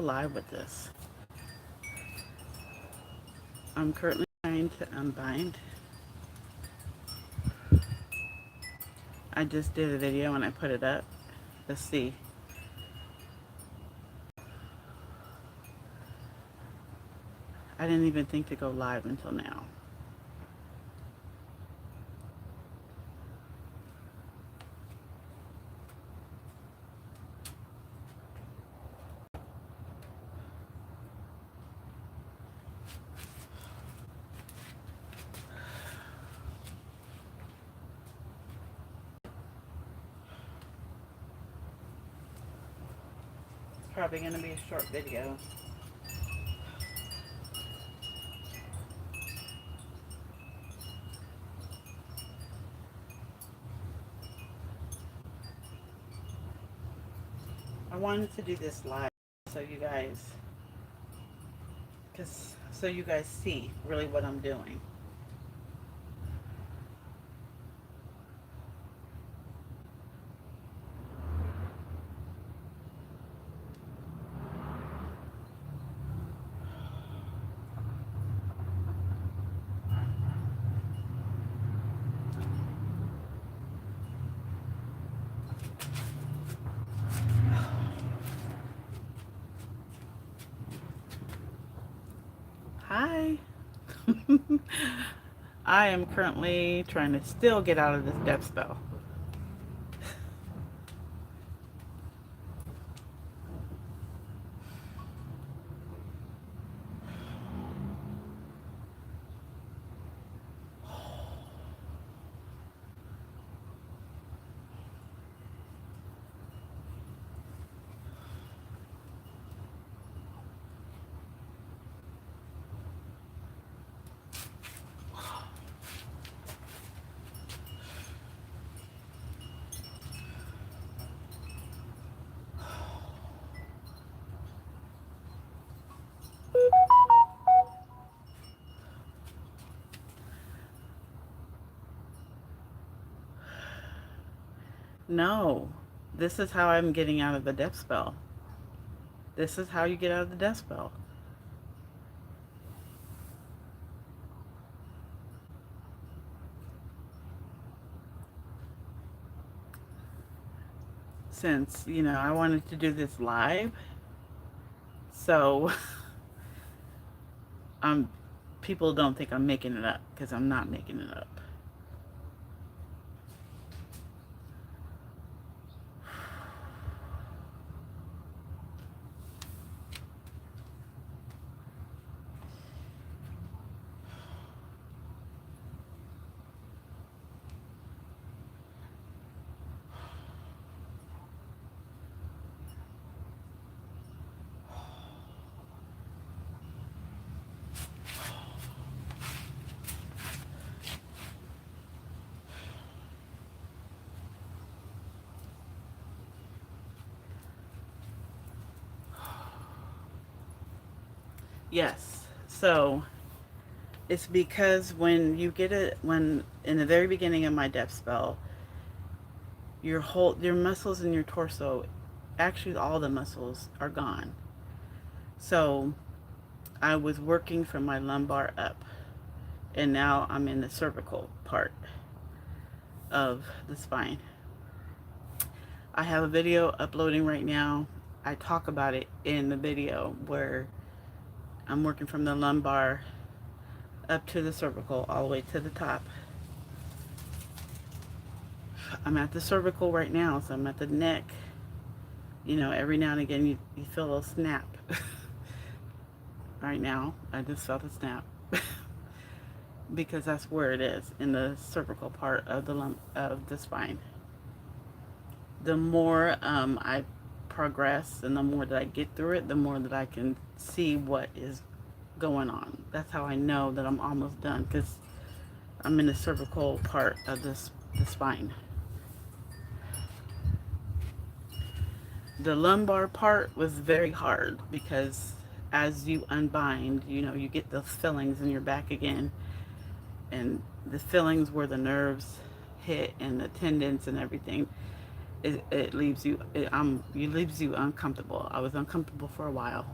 live with this. I'm currently trying to unbind. I just did a video and I put it up. Let's see. I didn't even think to go live until now. It's probably going to be a short video. I wanted to do this live so you guys see really what I'm doing. Hi. I am currently trying to still get out of this death spell. No, this is how I'm getting out of the death spell. This is how you get out of the death spell. Since, I wanted to do this live, so people don't think I'm making it up, because I'm not making it up. Yes. So it's because when in the very beginning of my death spell, your muscles in your torso, actually all the muscles are gone. So I was working from my lumbar up, and now I'm in the cervical part of the spine. I have a video uploading right now. I talk about it in the video where I'm working from the lumbar up to the cervical, all the way to the top. I'm at the cervical right now, so I'm at the neck. Every now and again you feel a little snap. Right now, I just felt a snap. Because that's where it is, in the cervical part of the spine. The more I progress and the more that I get through it, the more that I can see what is going on. That's how I know that I'm almost done, because I'm in the cervical part of the spine. The lumbar part was very hard, because as you unbind, you get those fillings in your back again, and the fillings where the nerves hit and the tendons and everything. it leaves you, it leaves you uncomfortable. I was uncomfortable for a while.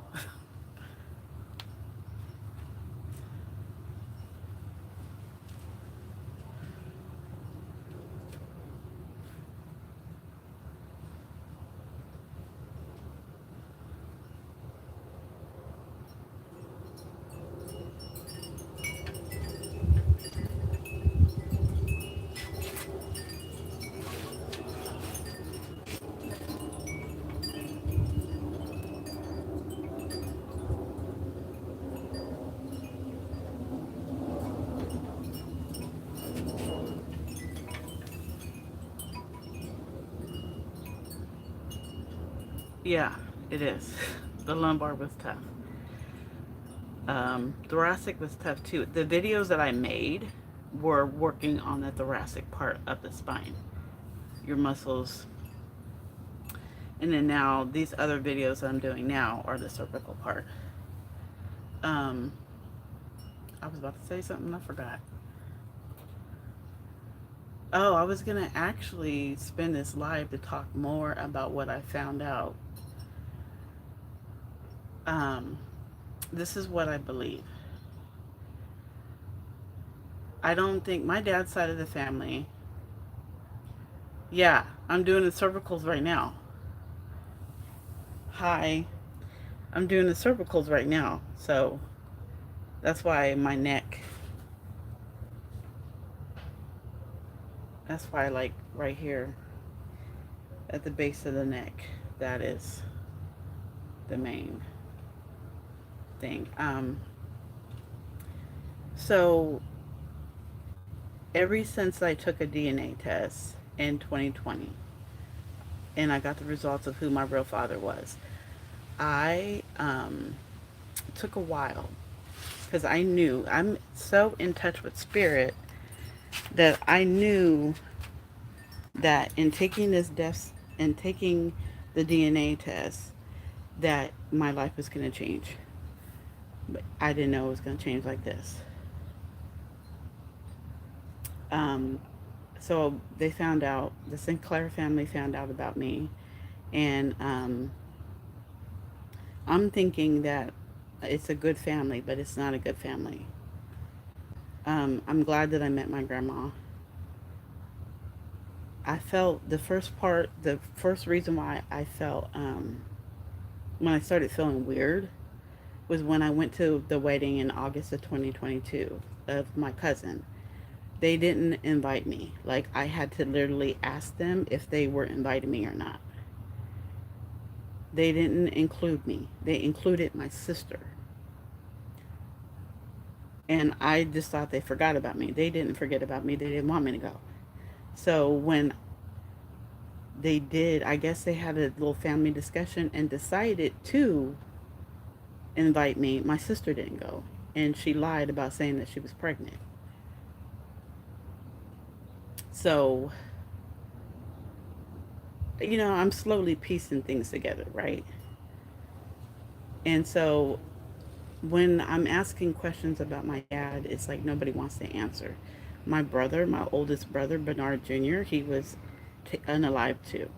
Yeah, it is. The lumbar was tough. Thoracic was tough too. The videos that I made were working on the thoracic part of the spine, your muscles. And then now these other videos that I'm doing now are the cervical part. Um, I was about to say something, I forgot. Oh, I was going to actually spend this live to talk more about what I found out. Um, this is what I believe. I don't think my dad's side of the family. Yeah, I'm doing the cervicals right now. Hi, I'm doing the cervicals right now. So that's why my neck, that's why, like, right here at the base of the neck, that is the main thing. So ever since I took a DNA test in 2020 and I got the results of who my real father was, I took a while because I knew I'm so in touch with spirit that I knew that in taking this death and taking the DNA test that my life was going to change. But I didn't know it was going to change like this. Um, so they found out, the Sinclair family found out about me, and I'm thinking that it's a good family, but it's not a good family. I'm glad that I met my grandma. I felt the first reason why I felt, when I started feeling weird was when I went to the wedding in August of 2022 of my cousin. They didn't invite me. Like, I had to literally ask them if they were inviting me or not. They didn't include me. They included my sister. And I just thought they forgot about me. They didn't forget about me. They didn't want me to go. So when they did, I guess they had a little family discussion and decided to invite me. My sister didn't go. And she lied about saying that she was pregnant. So, I'm slowly piecing things together, right? And so when I'm asking questions about my dad, it's like nobody wants to answer. My brother, my oldest brother, Bernard Jr., he was unalive too.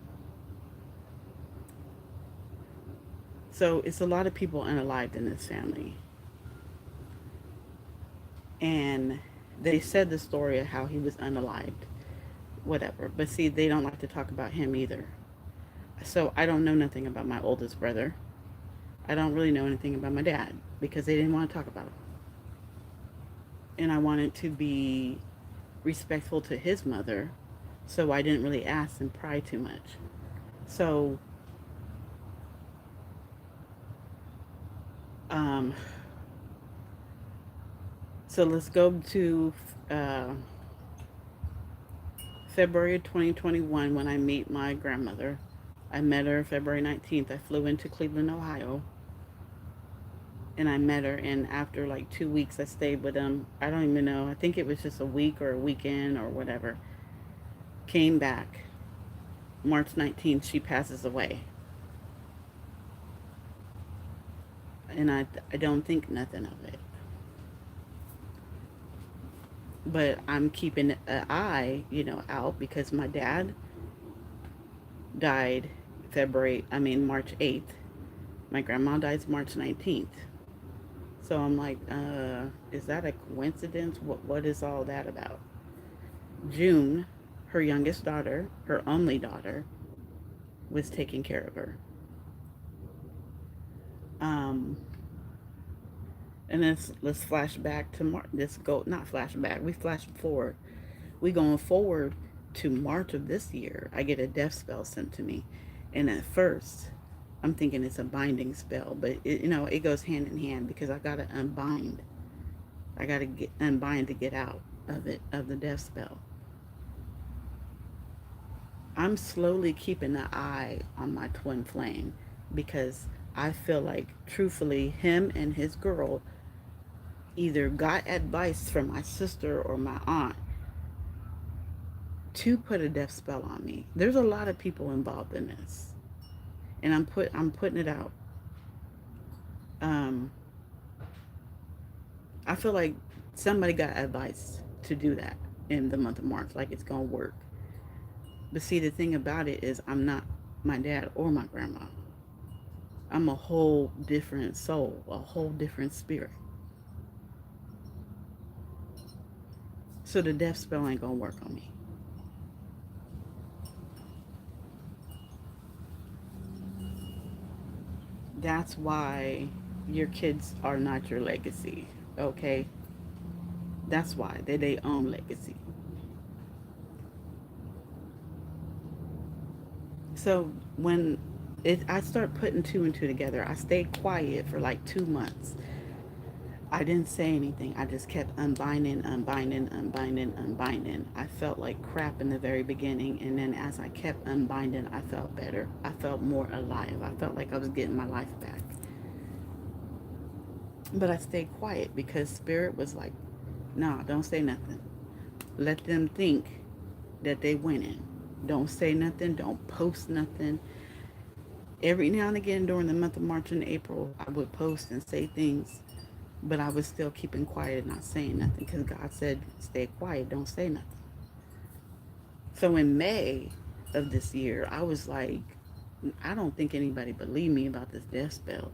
So it's a lot of people unalived in this family. And they said the story of how he was unalived, whatever. But see, they don't like to talk about him either. So I don't know nothing about my oldest brother. I don't really know anything about my dad because they didn't want to talk about him. And I wanted to be respectful to his mother, so I didn't really ask and pry too much. So, um, so let's go to uh, February of 2021 when I meet my grandmother. I met her February 19th. I flew into Cleveland, Ohio, and I met her. And after like 2 weeks, I stayed with them. I don't even know. I think it was just a week or a weekend or whatever. Came back. March 19th, she passes away. And I don't think nothing of it. But I'm keeping an eye, out because my dad, died March 8th. My grandma dies March 19th. So I'm like, is that a coincidence? What is all that about? June, her youngest daughter, her only daughter, was taking care of her. Um, and let's flash back to March. Let's go, not flash back. We flash forward. We going forward to March of this year. I get a death spell sent to me, and at first, I'm thinking it's a binding spell, but it goes hand in hand because I gotta unbind. I gotta get unbind to get out of the death spell. I'm slowly keeping an eye on my twin flame because I feel like, truthfully, him and his girl either got advice from my sister or my aunt to put a death spell on me. There's a lot of people involved in this, and I'm putting it out. Um, I feel like somebody got advice to do that in the month of March, like it's gonna work. But see, the thing about it is, I'm not my dad or my grandma. I'm a whole different soul, a whole different spirit. So the death spell ain't gonna work on me. That's why your kids are not your legacy, okay? That's why they're their own legacy. So when I start putting two and two together, I stayed quiet for like 2 months. I didn't say anything. I just kept unbinding, unbinding, unbinding, unbinding. I felt like crap in the very beginning, and then as I kept unbinding, I felt better. I felt more alive. I felt like I was getting my life back. But I stayed quiet because Spirit was like, nah, don't say nothing. Let them think that they winning. Don't say nothing. Don't post nothing. Every now and again during the month of March and April, I would post and say things, but I was still keeping quiet and not saying nothing because God said, stay quiet, don't say nothing. So in May of this year, I was like, I don't think anybody believed me about this death spell.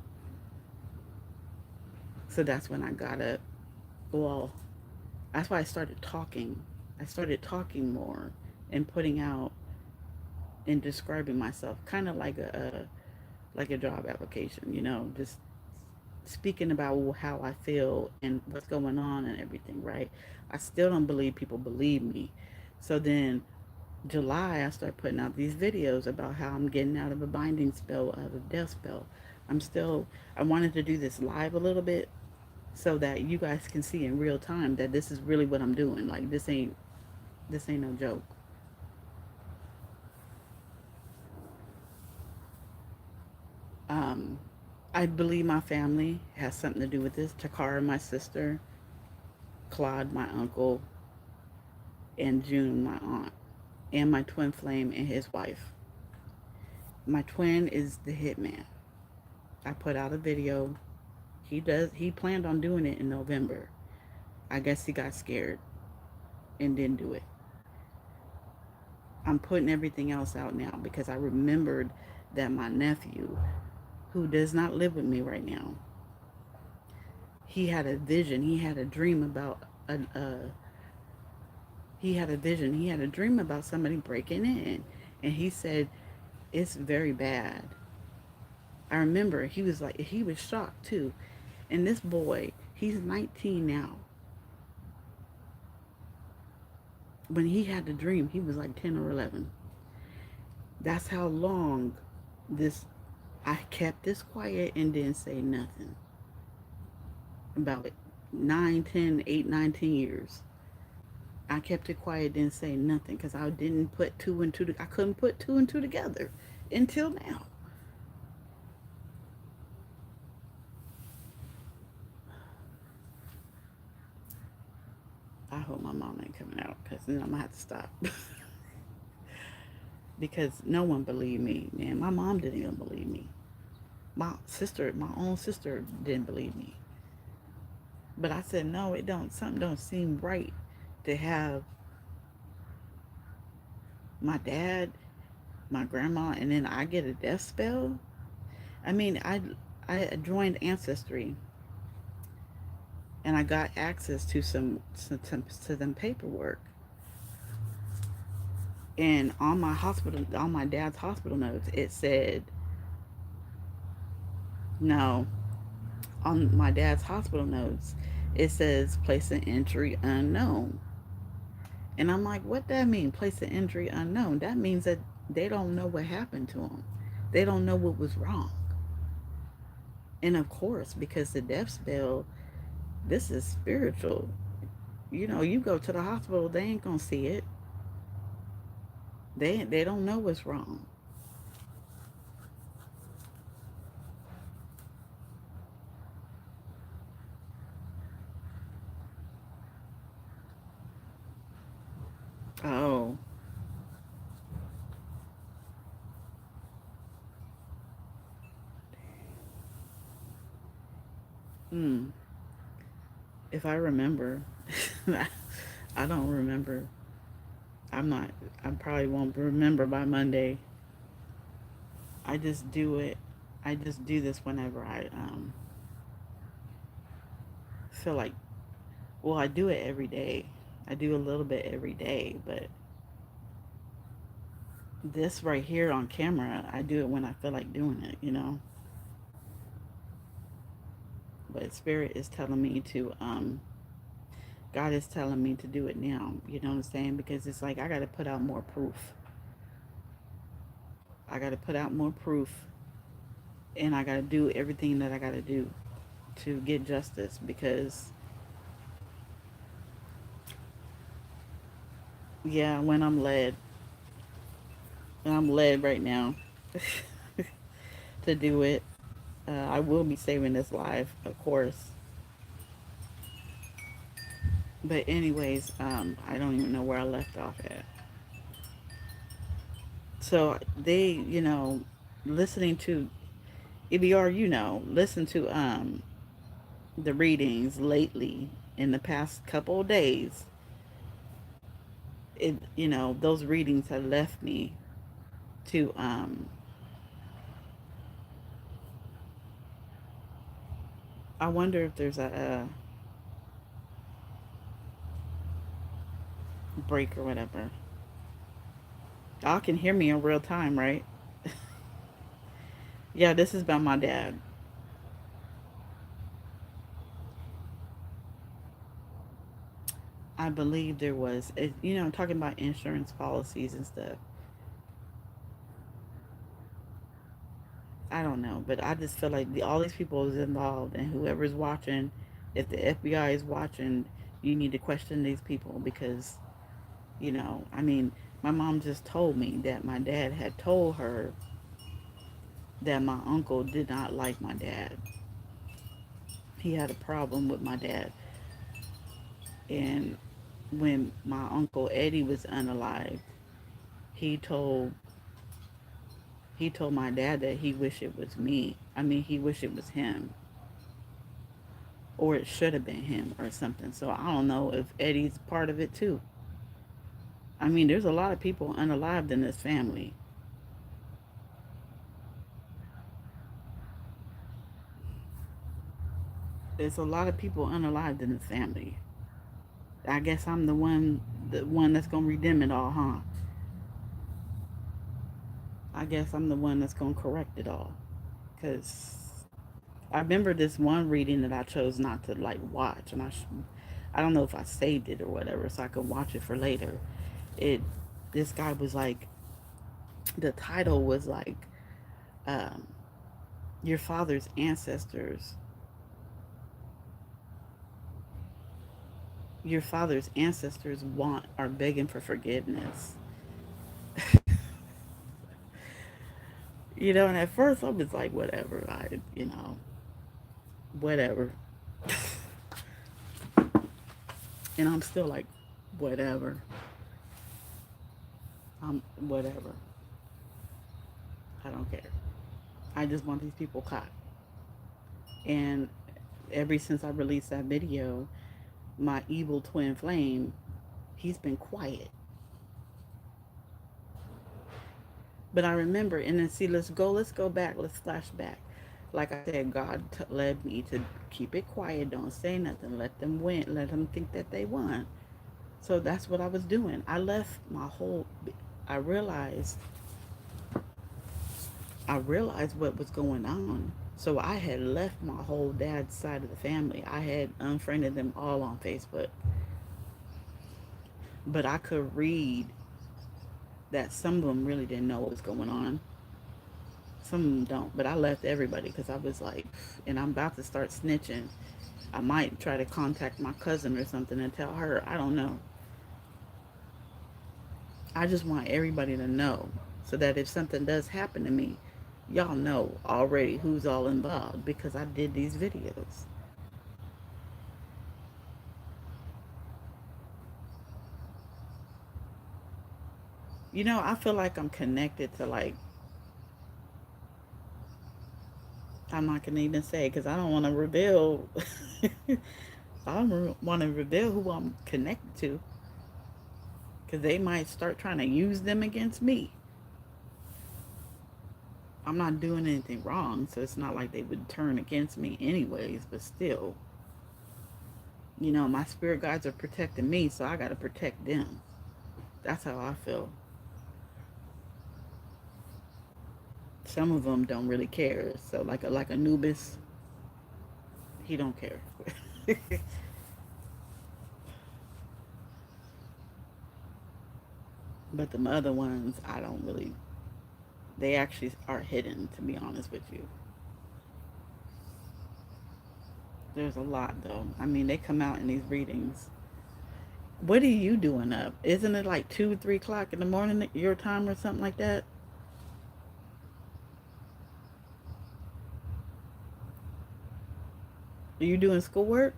So that's when I got up. Well, that's why I started talking. I started talking more and putting out and describing myself, kind of like a job application, just speaking about how I feel and what's going on and everything, right? I still don't believe people believe me. So then July, I start putting out these videos about how I'm getting out of a binding spell, out of a death spell. I wanted to do this live a little bit so that you guys can see in real time that this is really what I'm doing. Like this ain't no joke. Um, I believe my family has something to do with this. Takara, my sister, Claude, my uncle, and June, my aunt, and my twin flame and his wife. My twin is the hitman. I put out a video. He planned on doing it in November. I guess he got scared and didn't do it. I'm putting everything else out now because I remembered that my nephew, who does not live with me right now, he had a vision. He had a dream about he had a dream about somebody breaking in, and he said it's very bad. I remember he was shocked too. And this boy, he's 19 now. When he had the dream, he was like 10 or 11. That's how long this I kept this quiet and didn't say nothing. About 9, 10, 8, 9, 10 years. I kept it quiet, didn't say nothing because I didn't put two and two. I couldn't put two and two together until now. I hope my mom ain't coming out because then I'm gonna have to stop. Because no one believed me, man. My mom didn't even believe me. My own sister didn't believe me. But I said, no, it don't. Something don't seem right to have my dad my grandma, and then I get a death spell. I mean, I joined Ancestry, and I got access to to them paperwork. And on my dad's hospital notes, it said no. On my dad's hospital notes, it says place an injury unknown. And I'm like, what that mean? Place an injury unknown. That means that they don't know what happened to him. They don't know what was wrong. And of course, because the death spell, this is spiritual. You know, you go to the hospital, they ain't gonna see it. They don't know what's wrong. Oh, hmm. If I remember, I don't remember. I'm not. I probably won't remember by Monday. I just do it. I just do this whenever I feel like. Well, I do it every day. I do a little bit every day, but this right here on camera, I do it when I feel like doing it. You know. But Spirit is telling me to God is telling me to do it now. You know what I'm saying? Because it's like I got to put out more proof. I got to put out more proof, and I got to do everything that I got to do to get justice. Because yeah, when I'm led right now to do it, I will be saving this life, of course. But anyways, I don't even know where I left off at. So they, listening to EBR, listen to the readings lately in the past couple of days. Those readings have left me to I wonder if there's a break or whatever. Y'all can hear me in real time, right? Yeah, this is about my dad. I believe there was, talking about insurance policies and stuff. I don't know, but I just feel like all these people is involved, and whoever's watching, if the FBI is watching, you need to question these people because, I mean, my mom just told me that my dad had told her that my uncle did not like my dad. He had a problem with my dad, and when my uncle Eddie was unalive, he told he told my dad that he wished it was me. I mean, he wished it was him, or it should have been him, or something. So I don't know if Eddie's part of it too. I mean, there's a lot of people unalived in this family. There's a lot of people unalived in this family. I guess I'm the one that's gonna redeem it all, huh? I guess I'm the one that's gonna correct it all. Cause I remember this one reading that I chose not to like watch, and I don't know if I saved it or whatever, so I could watch it for later. It This guy was like, the title was like, um, your father's ancestors, your father's ancestors are begging for forgiveness. And at first I was like, whatever, whatever. And I'm still like, whatever. Whatever. I don't care. I just want these people caught. And ever since I released that video, my evil twin flame, he's been quiet. But I remember, and then see, let's go back, let's flash back. Like I said, God led me to keep it quiet, don't say nothing, let them win, let them think that they won. So that's what I was doing. I left my whole. I realized, I realized what was going on. So I had left my whole dad's side of the family. I had unfriended them all on Facebook, but I could read that some of them really didn't know what was going on. Some of them don't, but I left everybody because I was like, and I'm about to start snitching. I might try to contact my cousin or something and tell her. I don't know. I just want everybody to know so that if something does happen to me, y'all know already who's all involved because I did these videos. I feel like I'm connected to, like, I'm not gonna even say because I don't want to reveal. I don't want to reveal who I'm connected to because they might start trying to use them against me. I'm not doing anything wrong, so it's not like they would turn against me anyways, but still, my spirit guides are protecting me, so I got to protect them. That's how I feel. Some of them don't really care. So like Anubis, he don't care. But the other ones, I don't really. They actually are hidden, to be honest with you. There's a lot though. I mean, they come out in these readings. What are you doing up? Isn't it like 2, 3 o'clock in the morning at your time or something like that? Are you doing schoolwork?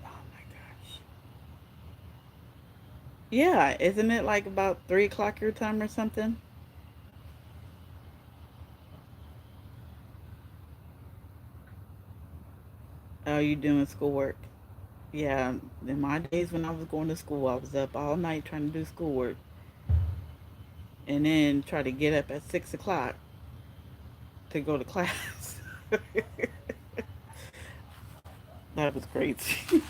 Oh my gosh. Yeah, isn't it like about 3 o'clock your time or something? Oh, you doing schoolwork? Yeah, in my days when I was going to school, I was up all night trying to do schoolwork and then try to get up at 6 o'clock to go to class. That was crazy.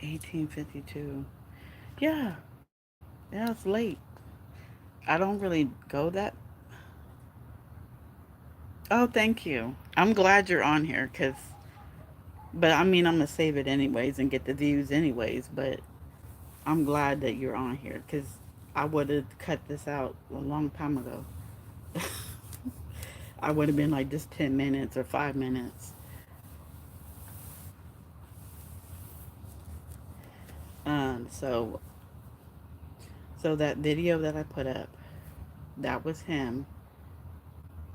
1852. Yeah, yeah, it's late. I don't really go that. Oh, thank you. I'm glad you're on here because, but I mean, I'm gonna save it anyways and get the views anyways. But I'm glad that you're on here because I would have cut this out a long time ago. I would have been like just 10 minutes or 5 minutes. So that video that I put up, that was him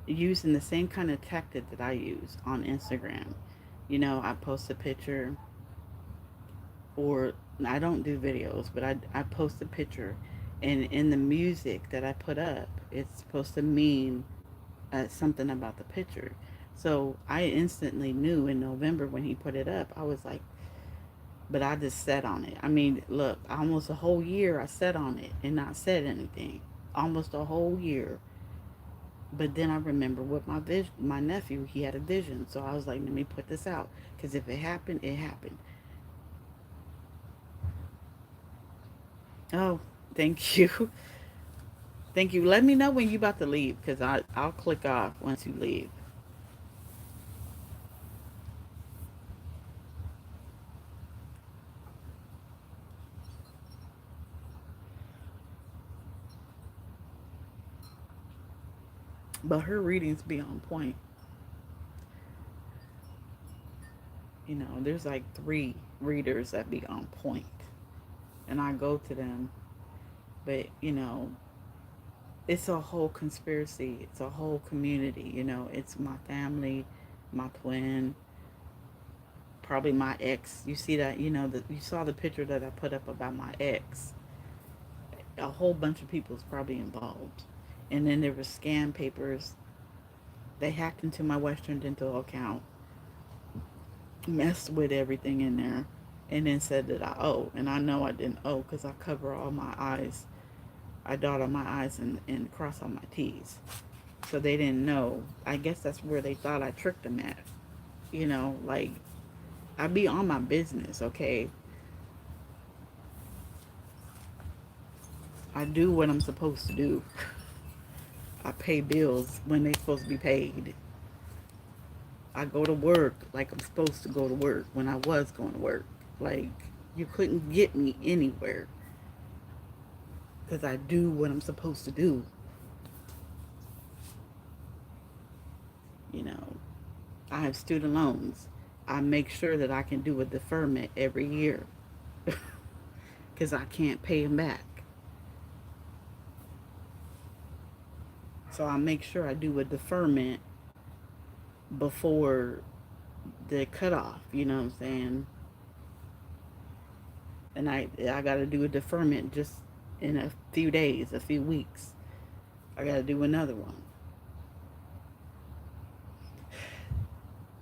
using the same kind of tactic that I use on Instagram. I post a picture, or I don't do videos, but I post a picture, and in the music that I put up, it's supposed to mean something about the picture. So I instantly knew in November when he put it up, I was like, but I just sat on it. I mean, look, almost a whole year I sat on it and not said anything. Almost a whole year. But then I remember what my nephew, he had a vision. So I was like, let me put this out. Because if it happened, it happened. Oh, thank you. Thank you. Let me know when you about to leave because I'll click off once you leave. But her readings be on point. There's like three readers that be on point, and I go to them. But it's a whole conspiracy. It's a whole community. It's my family, my twin, probably my ex. You see that? You saw the picture that I put up about my ex. A whole bunch of people is probably involved. And then there was scam papers. They hacked into my Western Dental account, messed with everything in there, and then said that I owe. And I know I didn't owe because I cover all my eyes. I dot on my I's and cross on my T's. So they didn't know. I guess that's where they thought I tricked them at. Like, I be on my business, okay? I do what I'm supposed to do. I pay bills when they're supposed to be paid. I go to work like I'm supposed to go to work when I was going to work. Like, you couldn't get me anywhere because I do what I'm supposed to do. You know, I have student loans. I make sure that I can do a deferment every year because I can't pay them back. So I make sure I do a deferment before the cutoff. You know what I'm saying? And I got to do a deferment just in a few days, a few weeks. I got to do another one.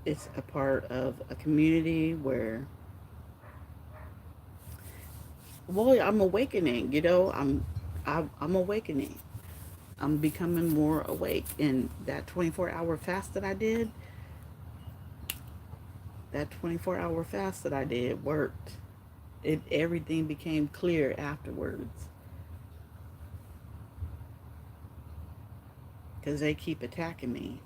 It's a part of a community where, well, I'm awakening. I'm awakening. I'm becoming more awake. And that 24-hour fast that I did, worked. Everything became clear afterwards because they keep attacking me.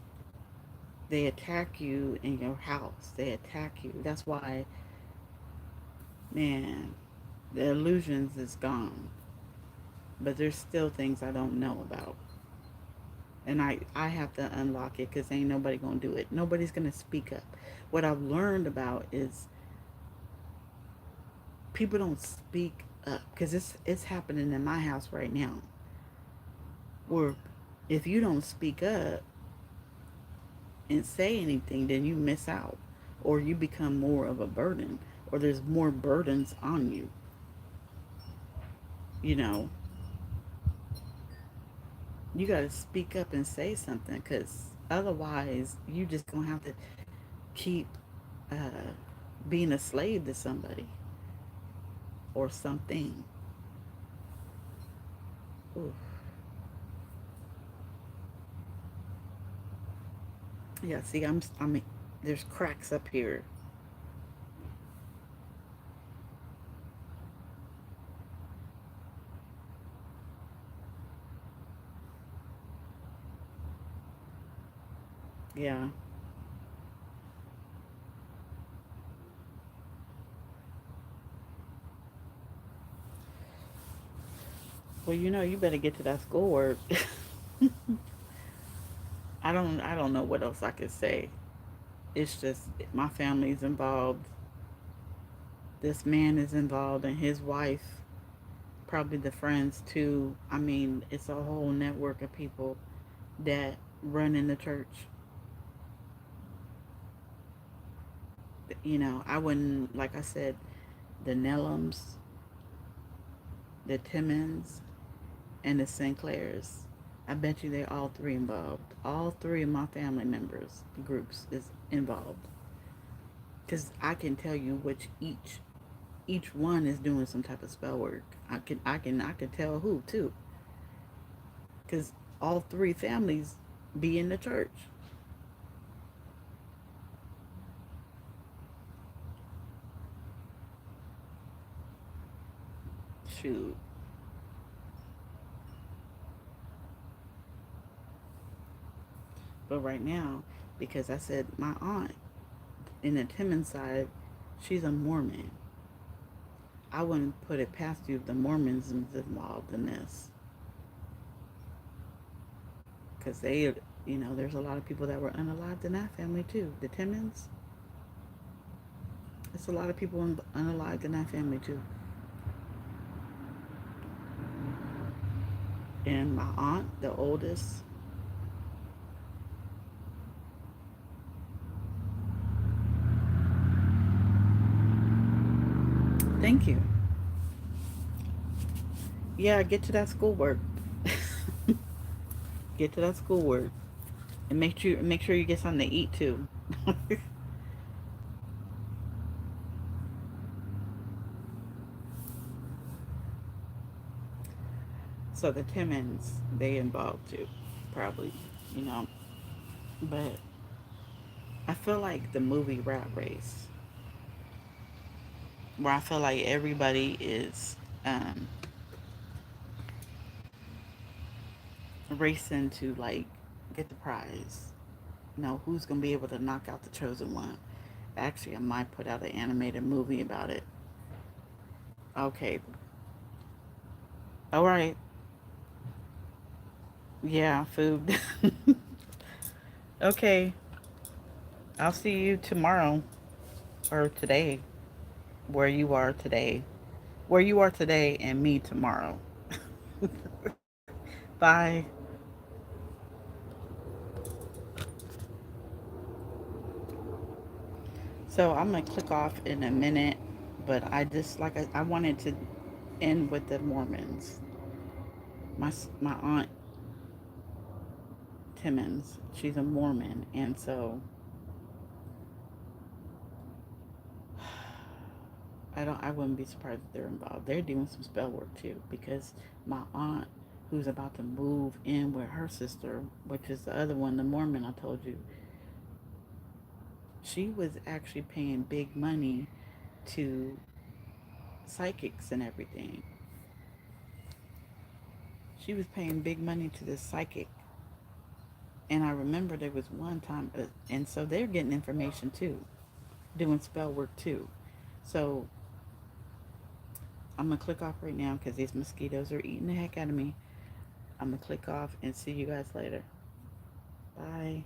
They attack you in your house. They attack you. That's why, man, the illusions is gone. But there's still things I don't know about. And I have to unlock it because ain't nobody going to do it. Nobody's going to speak up. What I've learned about is people don't speak up because it's happening in my house right now. Where if you don't speak up and say anything, then you miss out, or you become more of a burden, or there's more burdens on you. You know, you got to speak up and say something because otherwise you just gonna have to keep uh, being a slave to somebody or something. Ooh. Yeah, see, I mean, there's cracks up here. Yeah. Well, you better get to that schoolwork. I don't know what else I could say. It's just my family's involved. This man is involved and his wife, probably the friends too. I mean, it's a whole network of people that run in the church. I wouldn't, like I said, the Nellums, the Timmons, and the Sinclairs. I bet you they're all three involved. All three of my family members groups is involved. Because I can tell you which each one is doing some type of spell work. I can tell who too. Because all three families be in the church. Shoot. But right now, because I said my aunt in the Timmons side, she's a Mormon. I wouldn't put it past you if the Mormons is involved in this. Because they, You know, there's a lot of people that were unalived in that family too. The Timmons, it's a lot of people unalived in that family too. And my aunt, the oldest, thank you. Yeah, get to that schoolwork. Get to that schoolwork. And make sure you get something to eat too. So the Timmons, they involved too, probably, you know. But I feel like the movie Rat Race, where I feel like everybody is racing to like get the prize. You know, who's gonna be able to knock out the chosen one? Actually, I might put out an animated movie about it. Okay. All right. Yeah, food. Okay. I'll see you tomorrow or today, where you are today. Where you are today and me tomorrow. Bye. So I'm gonna click off in a minute, but I just like I wanted to end with the Mormons. My aunt Timmons, she's a Mormon, and so I wouldn't be surprised if they're involved. They're doing some spell work too, because my aunt, who's about to move in with her sister, which is the other one, the Mormon I told you, she was actually paying big money to psychics and everything. She was paying big money to this psychic. And I remember there was one time, and so they're getting information too, doing spell work too. So I'm gonna click off right now because these mosquitoes are eating the heck out of me. I'm gonna click off and see you guys later. Bye.